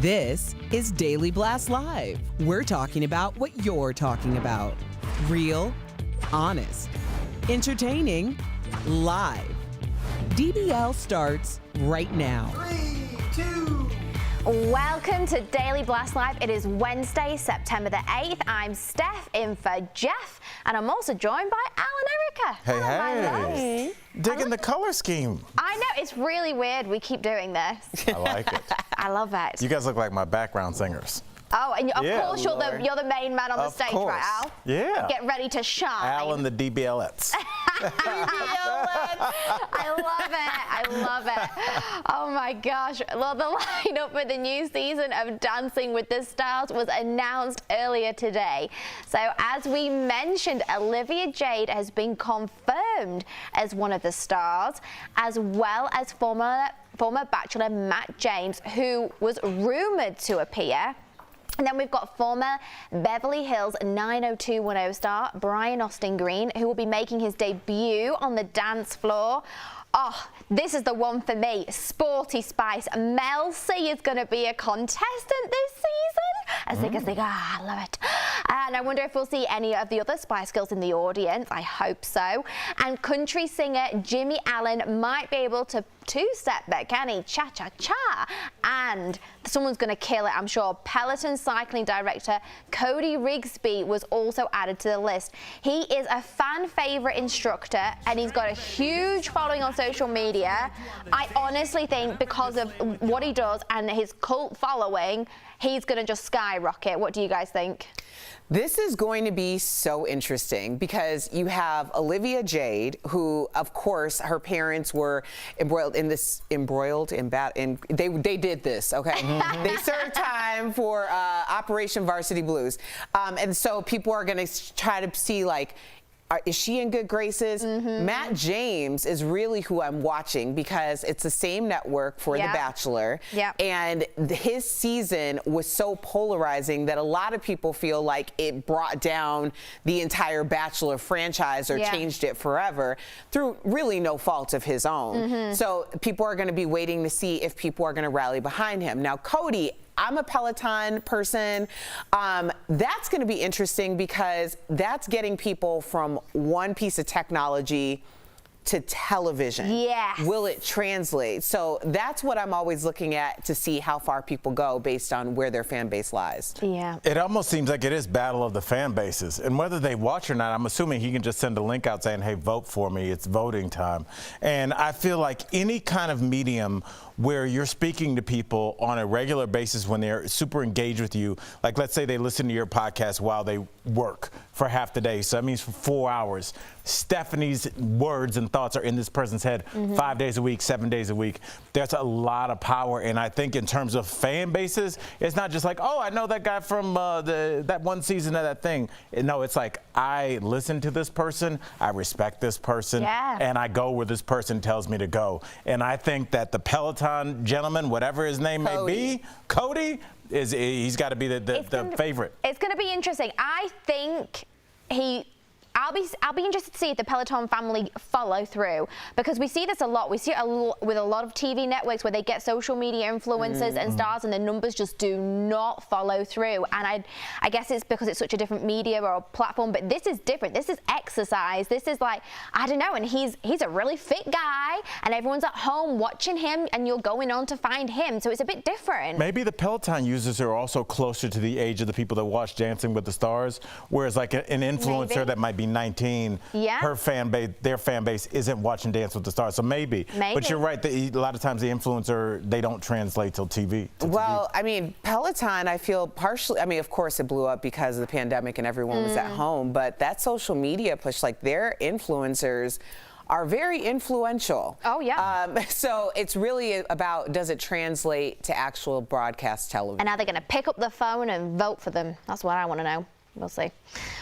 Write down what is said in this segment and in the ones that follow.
This is Daily Blast Live. We're talking about what you're talking about. Real, honest, entertaining, live. DBL starts right now. 3, 2. Welcome to Daily Blast Live. It is Wednesday, September the 8th. I'm Steph in for Jeff, and I'm also joined by Al and Erica. Hey, Hello, hey. Digging the color scheme. I know, it's really weird. We keep doing this. I like it. I love it. You guys look like my background singers. Oh, and of Yeah, course you're the main man on the stage, course. right, Al? Yeah. Get ready to shine. Al and the DBLettes. I love it. I love it. Oh my gosh. Well, the lineup for the new season of Dancing with the Stars was announced earlier today. So as we mentioned, Olivia Jade has been confirmed as one of the stars, as well as former Bachelor Matt James, who was rumored to appear. And then we've got former Beverly Hills 90210 star Brian Austin Green, who will be making his debut on the dance floor. Oh, this is the one for me. Sporty Spice. Mel C is going to be a contestant this season. as they think, I love it. And I wonder if we'll see any of the other Spice Girls in the audience. I hope so. And country singer Jimmy Allen might be able to two-step that, can he? Cha-cha-cha. And someone's going to kill it, I'm sure. Peloton cycling director Cody Rigsby was also added to the list. He is a fan favorite instructor and he's got a huge following on social media. I honestly think because of what he does and his cult following, he's going to just skyrocket. What do you guys think? This is going to be so interesting because you have Olivia Jade, who, of course, her parents were embroiled in they did this, okay? They served time for Operation Varsity Blues. And so people are going to try to see, like, is she in good graces? Matt James is really who I'm watching because it's the same network for The Bachelor. And his season was so polarizing that a lot of people feel like it brought down the entire Bachelor franchise or changed it forever through really no fault of his own. So people are going to be waiting to see if people are going to rally behind him. Now, Cody, I'm a Peloton person. That's going to be interesting because that's getting people from one piece of technology to television. Yes. Will it translate? So that's what I'm always looking at to see how far people go based on where their fan base lies. Yeah. It almost seems like it is battle of the fan bases. And whether they watch or not, I'm assuming he can just send a link out saying, hey, vote for me. It's voting time. And I feel like any kind of medium where you're speaking to people on a regular basis when they're super engaged with you, like let's say they listen to your podcast while they work for half the day, so that means for 4 hours. Stephanie's words and thoughts are in this person's head 5 days a week, 7 days a week. There's a lot of power, and I think in terms of fan bases, it's not just like, oh, I know that guy from that one season of that thing. No, it's like, I listen to this person, I respect this person, and I go where this person tells me to go. And I think that the Peloton gentleman, whatever his name may be, Cody, he's got to be the favorite. It's going to be interesting. I think I'll be interested to see if the Peloton family follow through, because we see this a lot. We see it with a lot of TV networks where they get social media influencers and stars and the numbers just do not follow through. And I guess it's because it's such a different media or platform, but this is different. This is exercise. This is like, I don't know, and he's a really fit guy and everyone's at home watching him and you're going on to find him. So it's a bit different. Maybe the Peloton users are also closer to the age of the people that watch Dancing with the Stars, whereas like an influencer that might be 19, her fan base, their fan base isn't watching Dance with the Stars. So maybe. But you're right, a lot of times the influencer, they don't translate till TV. Well, I mean, Peloton, I feel partially, I mean, of course it blew up because of the pandemic and everyone was at home, but that social media push, like their influencers are very influential. Oh, yeah. So it's really about, does it translate to actual broadcast television? And are they going to pick up the phone and vote for them? That's what I want to know. We'll see. All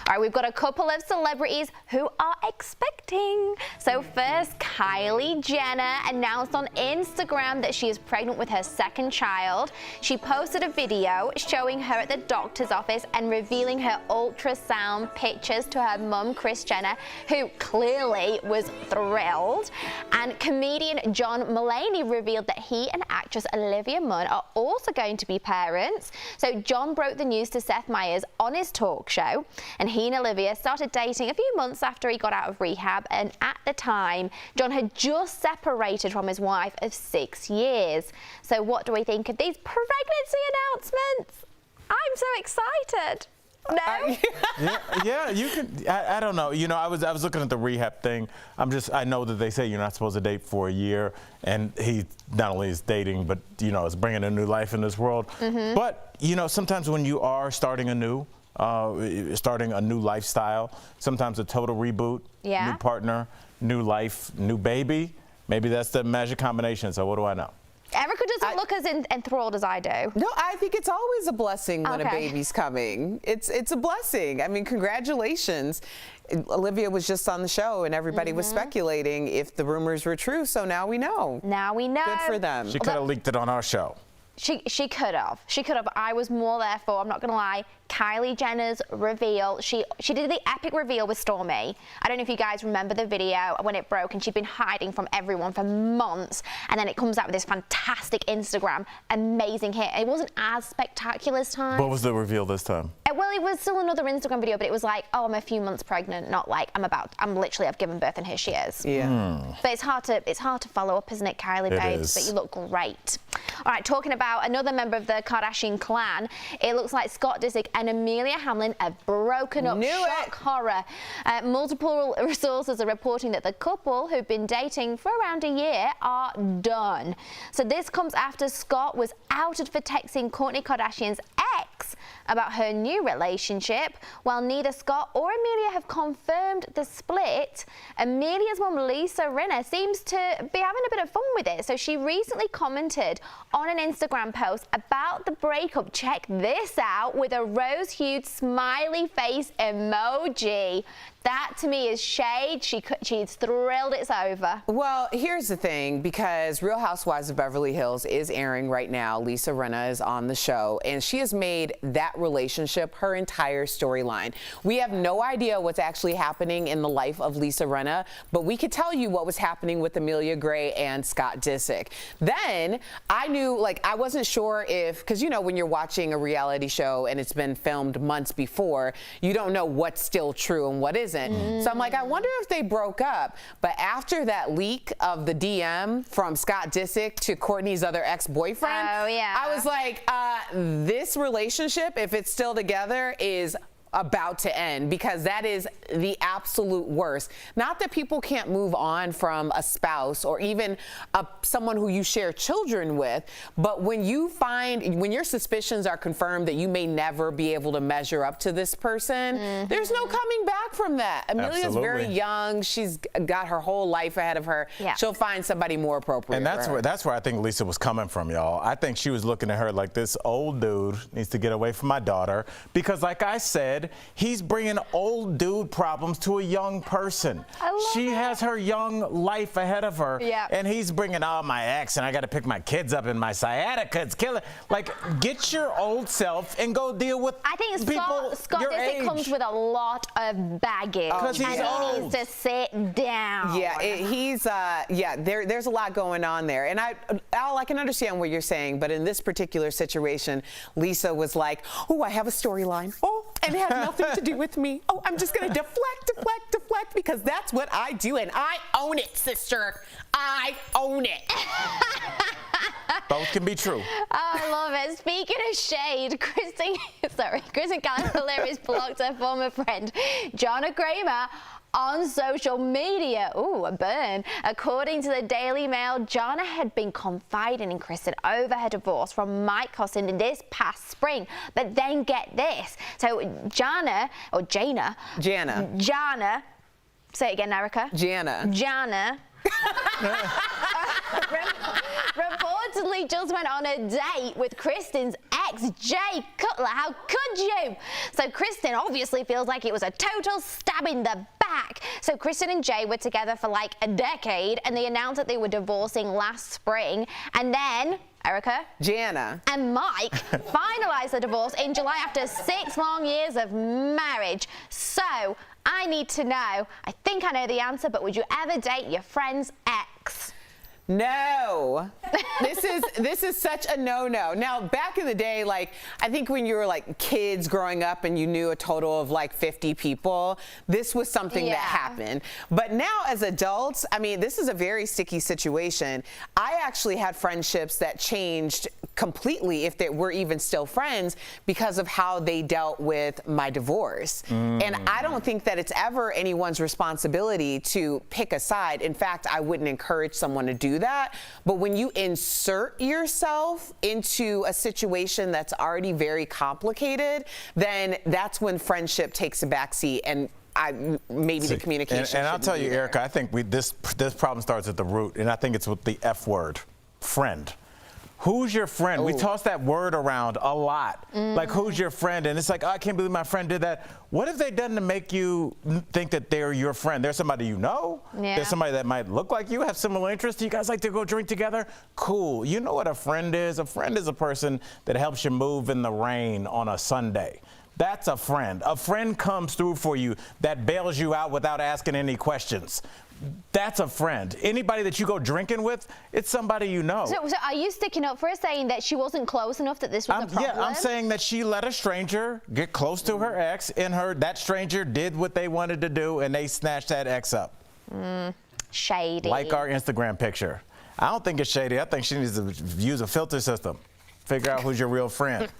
right, we've got a couple of celebrities who are expecting. So first, Kylie Jenner announced on Instagram that she is pregnant with her second child. She posted a video showing her at the doctor's office and revealing her ultrasound pictures to her mum, Kris Jenner, who clearly was thrilled. And comedian John Mulaney revealed that he and actress Olivia Munn are also going to be parents. So John broke the news to Seth Meyers on his talk show, and he and Olivia started dating a few months after he got out of rehab, and at the time John had just separated from his wife of 6 years. So what do we think of these pregnancy announcements? I'm so excited. No? Yeah, you can. I don't know. You know, I was looking at the rehab thing. I know that they say you're not supposed to date for a year, and he not only is dating, but you know, is bringing a new life in this world. But you know, sometimes when you are starting a new lifestyle, sometimes a total reboot, new partner, new life, new baby. Maybe that's the magic combination. So what do I know? Erica doesn't look as enthralled as I do. No, I think it's always a blessing when a baby's coming. It's a blessing. I mean, congratulations. Olivia was just on the show and everybody was speculating if the rumors were true, so now we know. Now we know. Good for them. She could have leaked it on our show. She could have. I was more there for, I'm not going to lie, Kylie Jenner's reveal. She did the epic reveal with Stormi. I don't know if you guys remember the video when it broke, and she'd been hiding from everyone for months, and then it comes out with this fantastic Instagram, amazing hit. It wasn't as spectacular this time. What was the reveal this time? Well, it was still another Instagram video, but it was like, oh, I'm a few months pregnant, not like I've given birth and here she is. Yeah. But it's hard to follow up, isn't it, Kylie, babes? But you look great. All right, talking about another member of the Kardashian clan, it looks like Scott Disick and Amelia Hamlin have broken up. Shock horror. Multiple sources are reporting that the couple, who've been dating for around a year, are done. So this comes after Scott was outed for texting Kourtney Kardashian's ex about her new relationship. While neither Scott or Amelia have confirmed the split, Amelia's mum Lisa Rinna seems to be having a bit of fun with it. So she recently commented on an Instagram post about the breakup. Check this out, with a rose-hued smiley face emoji. That to me is shade. She's thrilled it's over. Well, here's the thing, because Real Housewives of Beverly Hills is airing right now. Lisa Rinna is on the show, and she has made that relationship her entire storyline. We have no idea what's actually happening in the life of Lisa Rinna, but we could tell you what was happening with Amelia Gray and Scott Disick. Then I knew, like, I wasn't sure if, because you know when you're watching a reality show and it's been filmed months before, you don't know what's still true and what isn't. So I'm like, I wonder if they broke up. But after that leak of the DM from Scott Disick to Kourtney's other ex-boyfriend, I was like, this relationship, if it's still together, is about to end, because that is the absolute worst. Not that people can't move on from a spouse or even someone who you share children with, but when your suspicions are confirmed that you may never be able to measure up to this person, there's no coming back from that. Amelia's very young. She's got her whole life ahead of her. She'll find somebody more appropriate. And that's where I think Lisa was coming from, y'all. I think she was looking at her like, this old dude needs to get away from my daughter, because like I said, he's bringing old dude problems to a young person. She has her young life ahead of her, and he's bringing, oh, my ex, and I got to pick my kids up, and my sciatica, it's killing. Like, get your old self and go deal with I think Scott your Disick age. comes with a lot of baggage, because he's old. He needs to sit down. There's a lot going on there, and Al, I can understand what you're saying, but in this particular situation, Lisa was like, oh, I have a storyline. Oh, and it has nothing to do with me. Oh, I'm just going to deflect, because that's what I do, and I own it, sister. I own it. Both can be true. Oh, I love it. Speaking of shade, Kristen Cavallari has blocked her former friend, Jonna Kramer, on social media. Ooh, a burn. According to the Daily Mail, Jonna had been confiding in Kristen over her divorce from Mike Costin this past spring. But then get this. So Jana, say it again, Erica. Jana. Reportedly just went on a date with Kristen's ex, Jay Cutler. How could you? So Kristen obviously feels like it was a total stab in the back. So Kristen and Jay were together for like a decade, and they announced that they were divorcing last spring. And then Erica, Jana, and Mike finalized the divorce in July after 6 long years of marriage. So I need to know, I think I know the answer, but would you ever date your friend's ex? No. This is such a no-no. Now, back in the day, like, I think when you were like kids growing up and you knew a total of like 50 people, this was something that happened. But now as adults, I mean, this is a very sticky situation. I actually had friendships that changed completely, if they were even still friends, because of how they dealt with my divorce. And I don't think that it's ever anyone's responsibility to pick a side. In fact, I wouldn't encourage someone to do that. But when you insert yourself into a situation that's already very complicated, then that's when friendship takes a backseat, and maybe the communication. And I'll tell you, Erica, I think this problem starts at the root, and I think it's with the F word, friend. Who's your friend? We toss that word around a lot. Like, who's your friend? And it's like, oh, I can't believe my friend did that. What have they done to make you think that they're your friend? There's somebody you know. Yeah. There's somebody that might look like you, have similar interests. You guys like to go drink together? Cool. You know what a friend is? A friend is a person that helps you move in the rain on a Sunday. That's a friend. A friend comes through for you that bails you out without asking any questions. That's a friend. Anybody that you go drinking with, it's somebody you know. So are you sticking up for her, saying that she wasn't close enough, that this was a problem? Yeah, I'm saying that she let a stranger get close to her ex, and that stranger did what they wanted to do, and they snatched that ex up. Shady. Like our Instagram picture. I don't think it's shady. I think she needs to use a filter system. Figure out who's your real friend.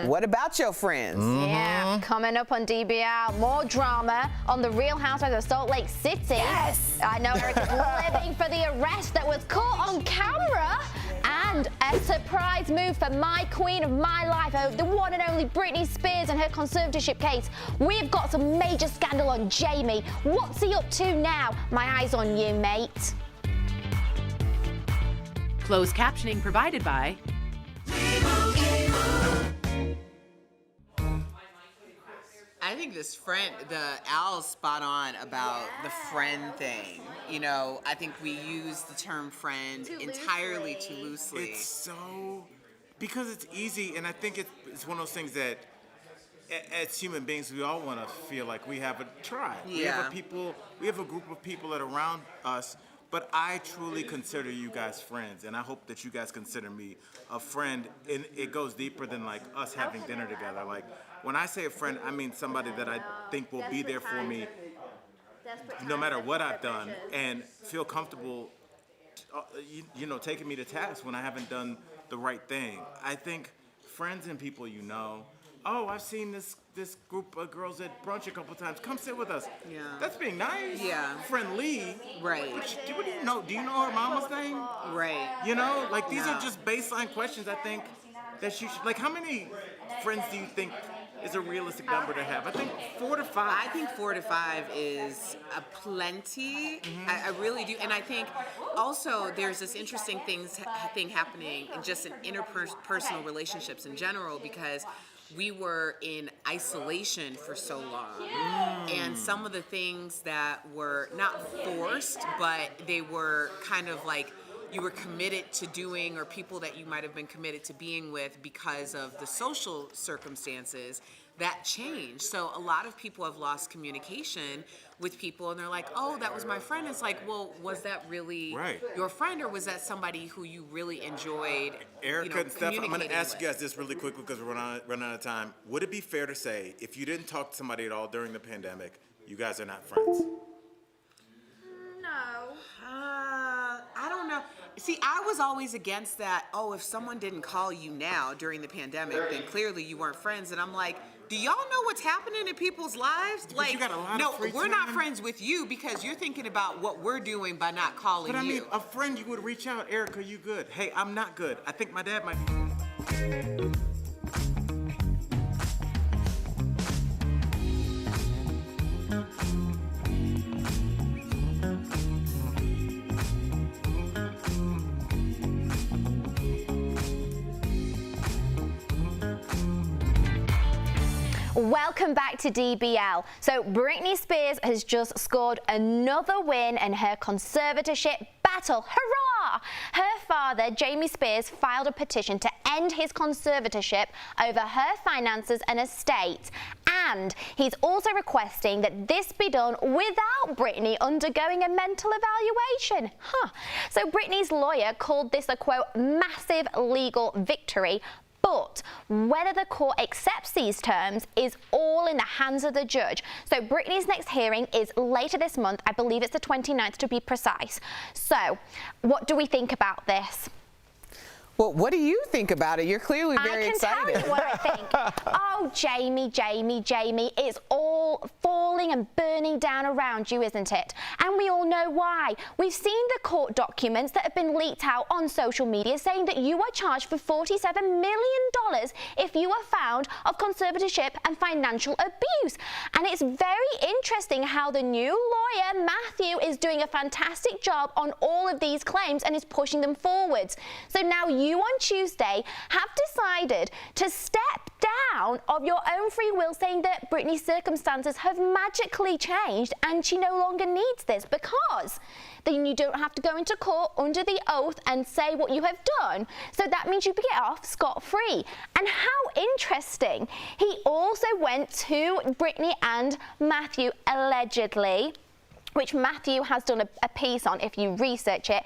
What about your friends? Yeah, coming up on DBL, more drama on the Real Housewives of Salt Lake City. Yes! I know Erica's living for the arrest that was caught on camera. And a surprise move for my queen of my life, the one and only Britney Spears and her conservatorship case. We've got some major scandal on Jamie. What's he up to now? My eyes on you, mate. Closed captioning provided by I think this friend, Al's spot on about the friend thing. You know, I think we use the term friend entirely too loosely. It's so, because it's easy, and I think it's one of those things that as human beings, we all want to feel like we have a tribe. Yeah. We have a group of people that are around us, but I truly consider you guys friends, and I hope that you guys consider me a friend, and it goes deeper than like us having dinner together. Like, when I say a friend, I mean somebody that I think will be there for me no matter what I've done, and feel comfortable, taking me to task when I haven't done the right thing. I think friends and people you know, oh, I've seen this group of girls at brunch a couple times. Come sit with us. Yeah. That's being nice. Yeah. Friendly. Right. What do you know? Do you know her mama's name? Right. You know, like these No. are just baseline questions. I think that you should. Like, how many friends do you think is a realistic number to have? I think 4 to 5. I think 4 to 5 is a plenty. I really do. And I think also there's this interesting thing happening in just in interpersonal relationships in general, because we were in isolation for so long. And some of the things that were not forced, but they were kind of like you were committed to doing, or people that you might have been committed to being with because of the social circumstances, that changed. So a lot of people have lost communication with people, and they're like, oh, that was my friend. It's like, well, was that really your friend, or was that somebody who you really enjoyed? Erica and Steph, I'm going to communicating ask you with? guys this really quickly because we're running out of time. Would it be fair to say, if you didn't talk to somebody at all during the pandemic, you guys are not friends? No. I don't know. See, I was always against that. Oh, if someone didn't call you now during the pandemic, then clearly you weren't friends. And I'm like, do y'all know what's happening in people's lives? But you got a lot no, of free we're not time. friends with you because you're thinking about what we're doing by not calling But I mean, you. a friend, you would reach out, Erica, you good? Hey, I'm not good. I think my dad might be good. Welcome back to DBL. So Britney Spears has just scored another win in her conservatorship battle. Hurrah! Her father, Jamie Spears, filed a petition to end his conservatorship over her finances and estate. And he's also requesting that this be done without Britney undergoing a mental evaluation. So Britney's lawyer called this a, quote, massive legal victory. But whether the court accepts these terms is all in the hands of the judge. So Britney's next hearing is later this month. I believe it's the 29th to be precise. So what do we think about this? Well, what do you think about it? You're clearly very excited. I can tell you what I think. Oh, Jamie, it's all falling and burning down around you, isn't it? And we all know why. We've seen the court documents that have been leaked out on social media saying that you are charged for $47 million if you are found of conservatorship and financial abuse. And it's very interesting how the new lawyer, Matthew, is doing a fantastic job on all of these claims and is pushing them forwards. So now you you on Tuesday have decided to step down of your own free will, saying that Britney's circumstances have magically changed and she no longer needs this, because then you don't have to go into court under the oath and say what you have done. So that means you get off scot-free. And how interesting. He also went to Britney and Matthew, allegedly, which Matthew has done a piece on if you research it,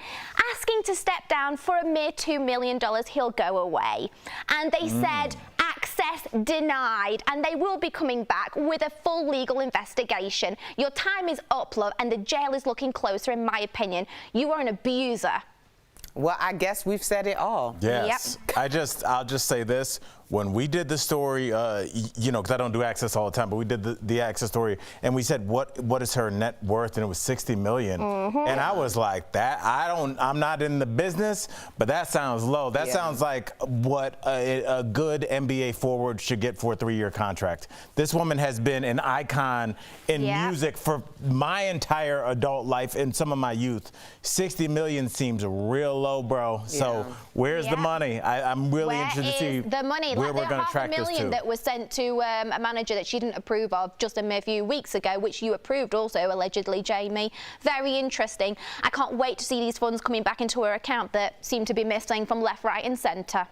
asking to step down for a mere $2 million. He'll go away. And they said access denied, and they will be coming back with a full legal investigation. Your time is up, love, and the jail is looking closer, in my opinion. You are an abuser. Well, I guess we've said it all. Yes. Yep. I'll just say this. When we did the story, you know, because I don't do Access all the time, but we did the Access story, and we said, what is her net worth? And it was $60 million. And I was like, I'm not in the business, but that sounds low. That sounds like what a good NBA forward should get for a 3-year contract. This woman has been an icon in music for my entire adult life and some of my youth. $60 million seems real low, bro. So where's the money? I'm really interested to see the money. where we're going to track this to. $500,000 that was sent to a manager that she didn't approve of just a mere few weeks ago, which you approved also, allegedly, Jamie. Very interesting. I can't wait to see these funds coming back into her account that seem to be missing from left, right and centre.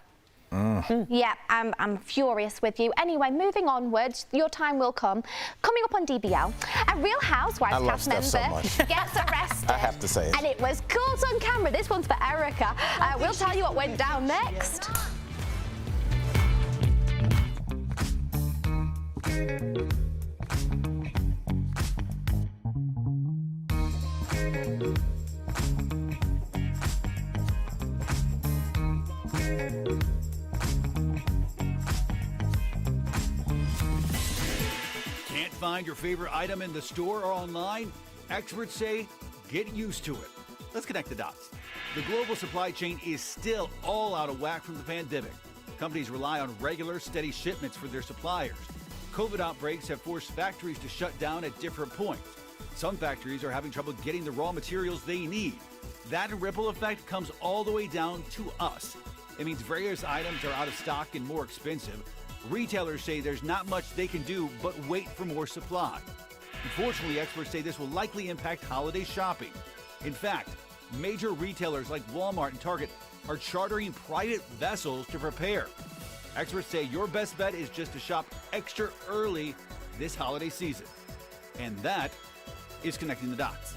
Yeah, I'm furious with you. Anyway, moving onwards, your time will come. Coming up on DBL, a Real Housewives cast member gets arrested. I have to say it. And it was caught on camera. This one's for Erica. We'll tell you what went down next. Can't find your favorite item in the store or online? Experts say get used to it. Let's connect the dots. The global supply chain is still all out of whack from the pandemic. Companies rely on regular, steady shipments for their suppliers. COVID outbreaks have forced factories to shut down at different points. Some factories are having trouble getting the raw materials they need. That ripple effect comes all the way down to us. It means various items are out of stock and more expensive. Retailers say there's not much they can do but wait for more supply. Unfortunately, experts say this will likely impact holiday shopping. In fact, major retailers like Walmart and Target are chartering private vessels to prepare. Experts say your best bet is just to shop extra early this holiday season. And that is connecting the dots.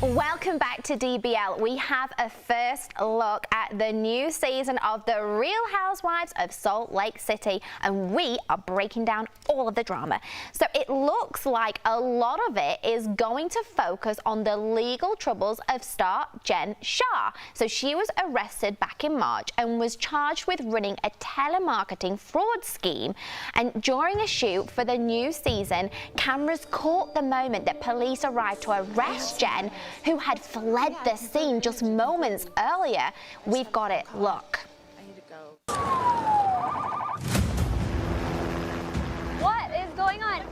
Welcome back to DBL. We have a first look at the new season of The Real Housewives of Salt Lake City, and we are breaking down all of the drama. So it looks like a lot of it is going to focus on the legal troubles of star Jen Shah. So she was arrested back in March and was charged with running a telemarketing fraud scheme. And during a shoot for the new season, cameras caught the moment that police arrived to arrest Jen, who had fled the scene just moments earlier. We've got it. Look. I need to go. What is going on?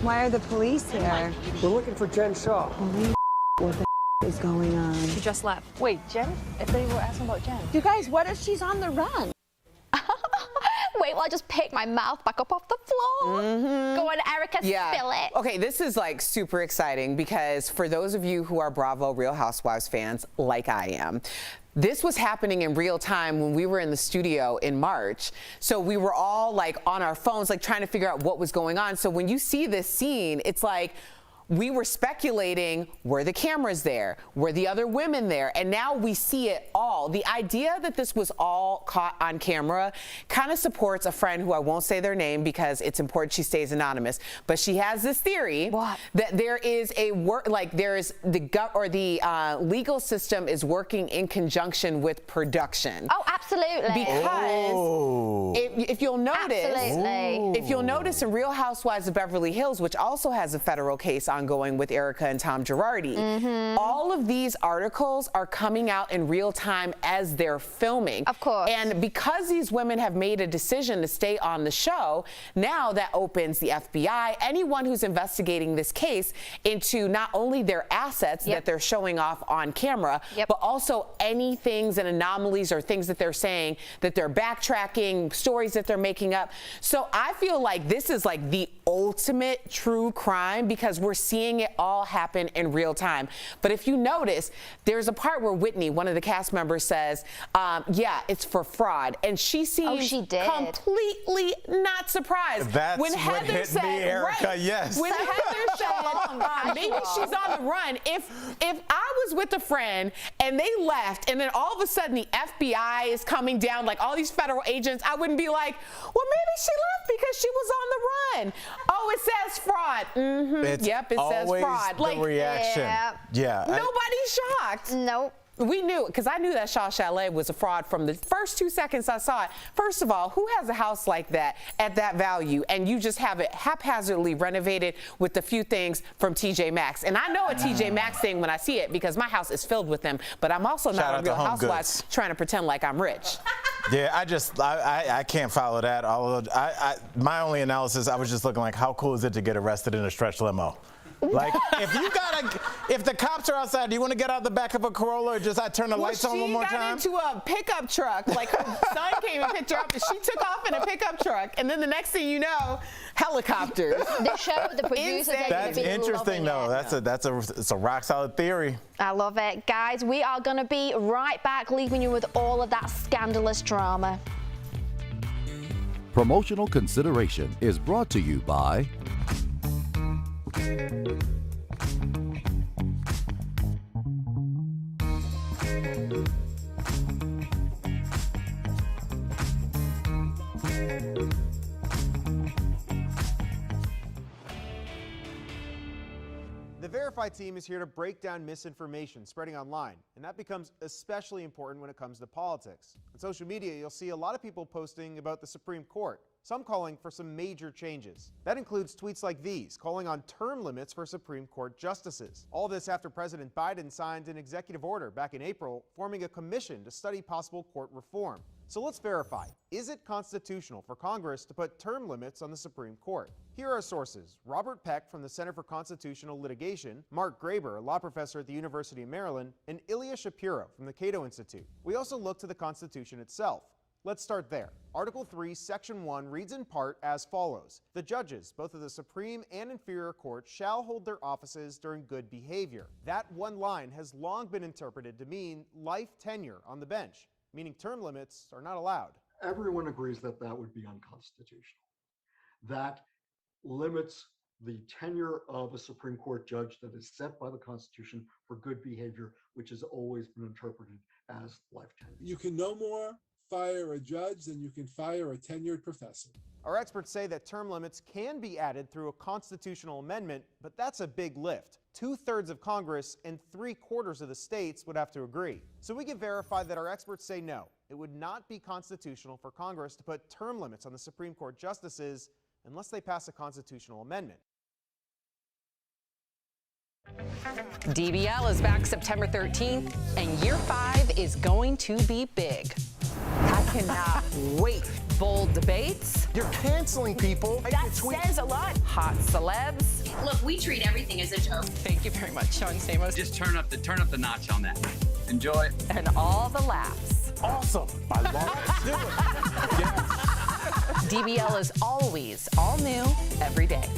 Why are the police here? We're looking for Jen Shaw. What the is going on? She just left. Wait, Jen? If they were asking about Jen. You guys, what if she's on the run? wait while I just pick my mouth back up off the floor. Go on, Erica, spill it. Okay, this is like super exciting because for those of you who are Bravo Real Housewives fans, like I am, this was happening in real time when we were in the studio in March. So we were all like on our phones, like trying to figure out what was going on. So when you see this scene, it's like, we were speculating, were the cameras there? Were the other women there? And now we see it all. The idea that this was all caught on camera kind of supports a friend who I won't say their name because it's important she stays anonymous, but she has this theory that there is a the legal system is working in conjunction with production. Oh, absolutely. Because if you'll notice in Real Housewives of Beverly Hills, which also has a federal case ongoing with Erica and Tom Girardi, all of these articles are coming out in real time as they're filming. Of course. And because these women have made a decision to stay on the show, now that opens the FBI, anyone who's investigating this case, into not only their assets that they're showing off on camera, but also any things and anomalies or things that they're saying, that they're backtracking, stories that they're making up. So I feel like this is like the ultimate true crime because we're seeing it all happen in real time. But if you notice, there's a part where Whitney, one of the cast members, says, yeah, it's for fraud. And she seems completely not surprised. That's when what Heather hit said, me, Erica, yes. When Heather said, maybe she's on the run. If I was with a friend and they left and then all of a sudden the FBI is coming down, like all these federal agents, I wouldn't be like, well, maybe she left because she was on the run. Oh, it says fraud. Yep, it says fraud. The reaction. Yeah. Nobody's shocked. Nope. We knew, because I knew that Shaw Chalet was a fraud from the first 2 seconds I saw it. First of all, who has a house like that at that value and you just have it haphazardly renovated with a few things from TJ Maxx? And I know a TJ Maxx thing when I see it because my house is filled with them, but I'm also not a Real Housewives trying to pretend like I'm rich. Yeah, I can't follow that. Although my only analysis, I was just looking like, how cool is it to get arrested in a stretch limo? Like, if the cops are outside, do you want to get out the back of a Corolla or just turn the lights on one more time? She got into a pickup truck. Like, her son came and picked her up, and she took off in a pickup truck. And then the next thing you know, helicopters. The show, the producers are That's interesting, though. It's a rock solid theory. I love it. Guys, we are going to be right back, leaving you with all of that scandalous drama. Promotional consideration is brought to you by The Verify team is here to break down misinformation spreading online, and that becomes especially important when it comes to politics. On social media, you'll see a lot of people posting about the Supreme Court, some calling for some major changes. That includes tweets like these, calling on term limits for Supreme Court justices. All this after President Biden signed an executive order back in April, forming a commission to study possible court reform. So let's verify, is it constitutional for Congress to put term limits on the Supreme Court? Here are sources: Robert Peck from the Center for Constitutional Litigation, Mark Graber, a law professor at the University of Maryland, and Ilya Shapiro from the Cato Institute. We also look to the Constitution itself. Let's start there. Article 3, Section 1 reads in part as follows: the judges, both of the Supreme and inferior courts, shall hold their offices during good behavior. That one line has long been interpreted to mean life tenure on the bench, meaning term limits are not allowed. Everyone agrees that that would be unconstitutional. That limits the tenure of a Supreme Court judge that is set by the Constitution for good behavior, which has always been interpreted as life tenure. You can no more fire a judge than you can fire a tenured professor. Our experts say that term limits can be added through a constitutional amendment, but that's a big lift. 2/3 of Congress and 3/4 of the states would have to agree. So we can verify that our experts say no, it would not be constitutional for Congress to put term limits on the Supreme Court justices unless they pass a constitutional amendment. DBL is back September 13th, and year 5 is going to be big. I cannot wait. Bold debates. You're canceling people. That says a lot. Hot celebs. Look, we treat everything as a joke. Thank you very much, Sean Stamos. Just turn up the notch on that. Enjoy it. And all the laughs. Awesome. I love it. Do it. Yes. DBL is always all new every day.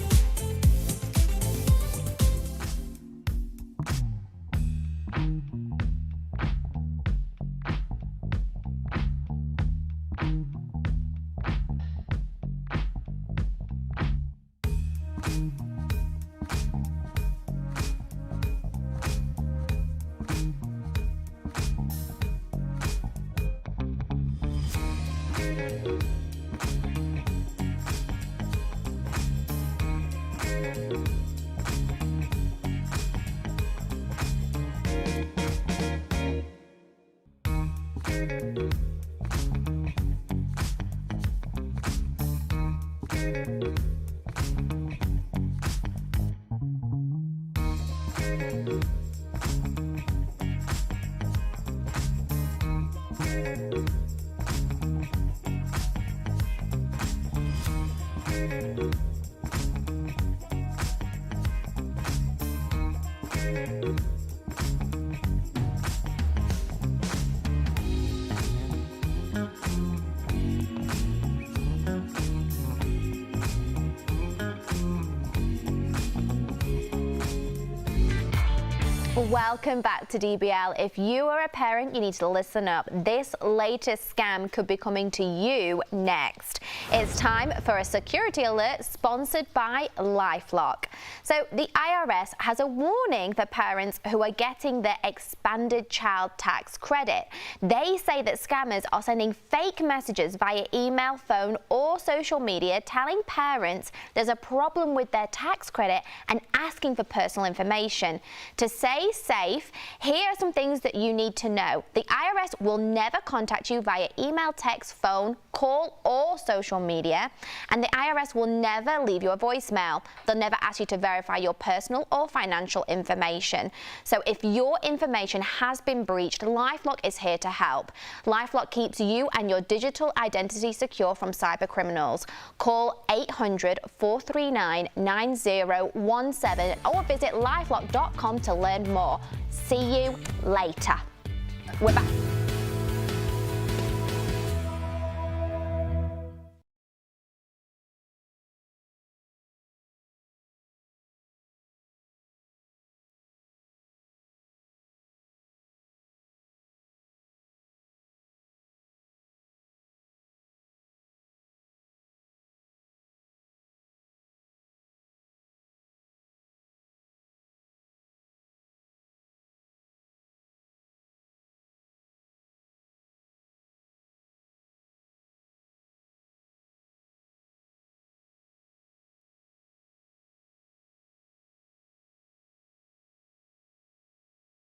Welcome back to DBL. If you are a parent, you need to listen up. This latest scam could be coming to you next. It's time for a security alert sponsored by LifeLock. So the IRS has a warning for parents who are getting their expanded child tax credit. They say that scammers are sending fake messages via email, phone, or social media telling parents there's a problem with their tax credit and asking for personal information. To stay safe, here are some things that you need to know. The IRS will never contact you via email, text, phone, call, or social media, and the IRS will never leave you a voicemail. They'll never ask you to verify your personal or financial information. So if your information has been breached, LifeLock is here to help. LifeLock keeps you and your digital identity secure from cyber criminals. Call 800-439-9017 or visit lifelock.com to learn more. See you later. We're back.